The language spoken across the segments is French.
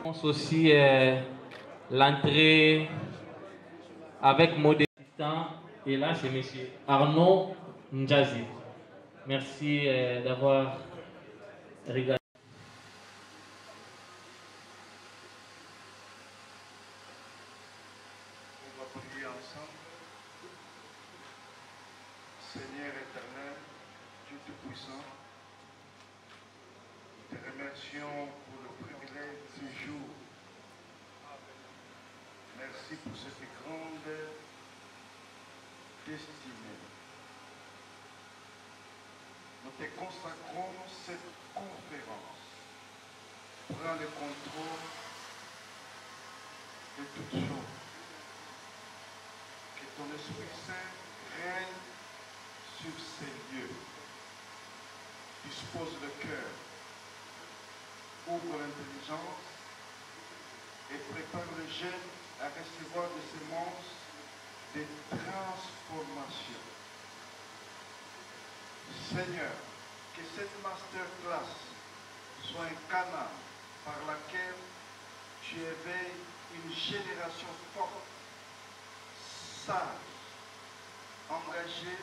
pense aussi l'entrée avec modèle et là c'est monsieur Arnaud Ndjazi. Merci d'avoir regardé. On va prier ensemble. Seigneur éternel, Dieu Tout-Puissant, nous te remercions pour le privilège de ce jour. Merci pour cette grande destinée. Nous te consacrons cette conférence. Prends le contrôle de toutes choses. Que ton Esprit Saint règne sur ces lieux. Dispose le cœur. Ouvre l'intelligence et prépare le jeune à recevoir des semences de transformation. Seigneur, que cette masterclass soit un canal par laquelle tu éveilles une génération forte, sage, engagée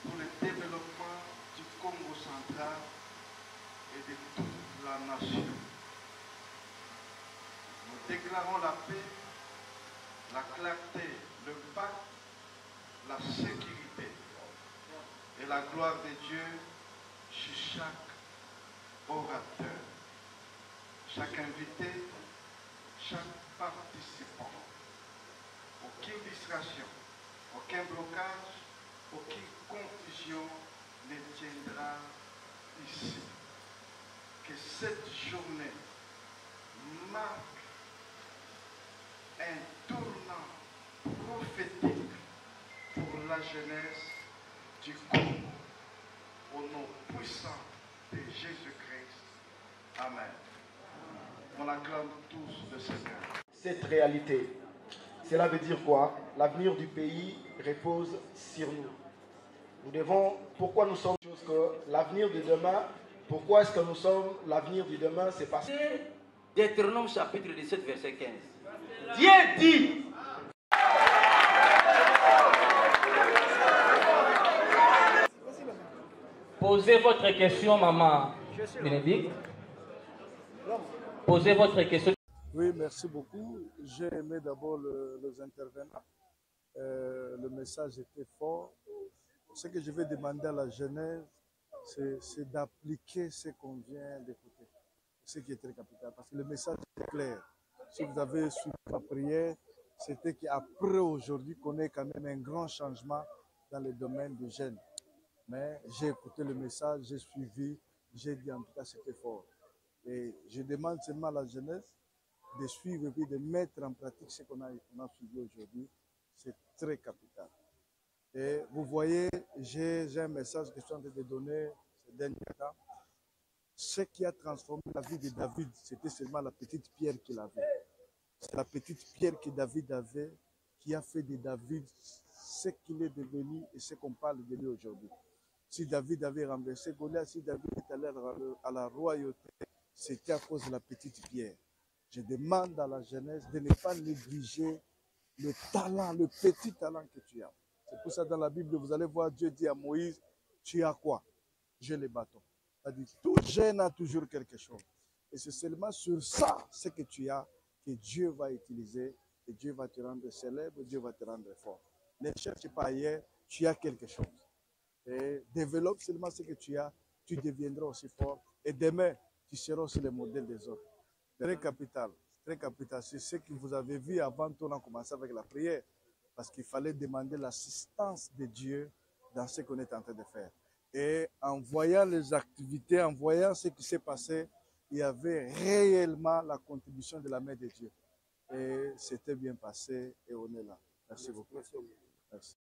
pour le développement du Congo central et de toute la nation. Nous déclarons la paix, la clarté, le pacte, la sécurité et la gloire de Dieu chez chaque orateur, chaque invité, chaque participant. Aucune distraction, aucun blocage, aucune confusion ne tiendra ici. Que cette journée marque un tournant prophétique pour la jeunesse du Congo. Au nom puissant de Jésus-Christ. Amen. On acclame tous le Seigneur. Cette réalité, cela veut dire quoi? L'avenir du pays repose sur nous. Nous devons, pourquoi nous sommes chose que l'avenir de demain, pourquoi est-ce que nous sommes l'avenir du demain? C'est parce que Deutéronome chapitre 17 verset 15. Dieu dit. Posez votre question, maman Bénédicte. Posez votre question. Oui, merci beaucoup. J'ai aimé d'abord les intervenants. Le message était fort. Ce que je vais demander à la jeunesse, c'est d'appliquer ce qu'on vient d'écouter. Ce qui est très capital. Parce que le message est clair. Si vous avez suivi la prière, c'était qu'après aujourd'hui, qu'on ait quand même un grand changement dans le domaine des jeunes. Mais j'ai écouté le message, j'ai suivi, j'ai dit en tout cas c'était fort. Et je demande seulement à la jeunesse de suivre et puis de mettre en pratique ce qu'on a suivi aujourd'hui. C'est très capital. Et vous voyez, j'ai un message que je suis en train de donner ces derniers temps. Ce qui a transformé la vie de David, c'était seulement la petite pierre qu'il avait. C'est la petite pierre que David avait qui a fait de David ce qu'il est devenu et ce qu'on parle de lui aujourd'hui. Si David avait renversé Goliath, si David est allé à la royauté, c'était à cause de la petite pierre. Je demande à la jeunesse de ne pas négliger le talent, le petit talent que tu as. C'est pour ça dans la Bible, vous allez voir Dieu dit à Moïse, tu as quoi? J'ai les bâtons. C'est-à-dire, tout jeune a toujours quelque chose. Et c'est seulement sur ça, ce que tu as, que Dieu va utiliser et Dieu va te rendre célèbre, Dieu va te rendre fort. Ne cherche pas ailleurs, tu as quelque chose. Et développe seulement ce que tu as, tu deviendras aussi fort. Et demain, tu seras aussi le modèle des autres. Très capital, très capital. C'est ce que vous avez vu avant qu'on a commencé avec la prière. Parce qu'il fallait demander l'assistance de Dieu dans ce qu'on est en train de faire. Et en voyant les activités, en voyant ce qui s'est passé, il y avait réellement la contribution de la main de Dieu. Et c'était bien passé et on est là. Merci beaucoup. Merci.